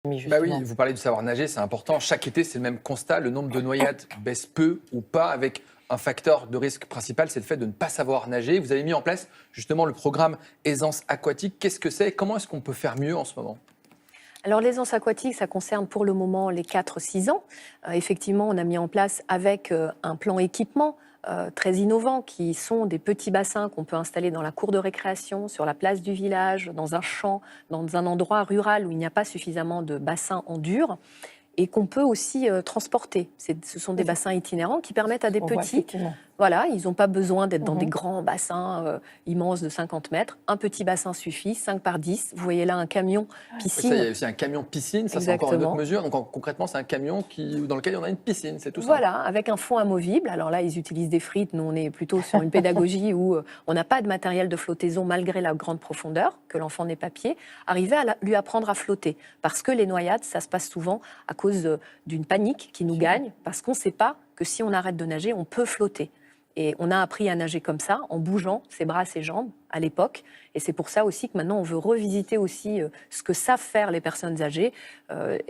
Bah oui, justement. vous parlez du savoir nager, c'est important. Chaque été, c'est le même constat. Le nombre de noyades baisse peu ou pas, avec un facteur de risque principal, c'est le fait de ne pas savoir nager. Vous avez mis en place justement le programme Aisance aquatique. Qu'est-ce que c'est? Comment est-ce qu'on peut faire mieux en ce moment? Alors l'aisance aquatique, ça concerne pour le moment les 4-6 ans. Effectivement, on a mis en place avec un plan équipement très innovant qui sont des petits bassins qu'on peut installer dans la cour de récréation, sur la place du village, dans un champ, dans un endroit rural où il n'y a pas suffisamment de bassins en dur et qu'on peut aussi transporter. Ce sont des bassins itinérants qui permettent à des Oh, petits, ouais, effectivement. Voilà, ils n'ont pas besoin d'être dans des Mhm. grands bassins immenses de 50 mètres. Un petit bassin suffit, 5 par 10. Vous voyez là un camion Oui, ça, il y piscine. a aussi un camion piscine, ça c'est encore une autre Exactement. mesure. Donc concrètement, c'est un camion dans lequel il y en a une piscine, c'est tout simple. Voilà, avec un fond amovible. Alors là, ils utilisent des frites. Nous, on est plutôt sur une pédagogie où on n'a pas de matériel de flottaison malgré la grande profondeur, que l'enfant n'ait pas pied. Arriver à lui apprendre à flotter. Parce que les noyades, ça se passe souvent à cause d'une panique qui nous gagne, parce qu'on ne sait pas que si on arrête de nager, on peut flotter. Et on a appris à nager comme ça, en bougeant ses bras, ses jambes, à l'époque. Et c'est pour ça aussi que maintenant, on veut revisiter aussi ce que savent faire les personnes âgées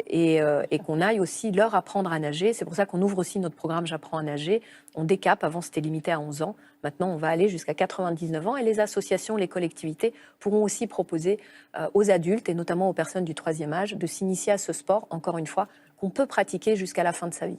et qu'on aille aussi leur apprendre à nager. C'est pour ça qu'on ouvre aussi notre programme J'apprends à nager. On décape, avant c'était limité à 11 ans. Maintenant, on va aller jusqu'à 99 ans. Et les associations, les collectivités pourront aussi proposer aux adultes, et notamment aux personnes du troisième âge, de s'initier à ce sport, encore une fois, qu'on peut pratiquer jusqu'à la fin de sa vie.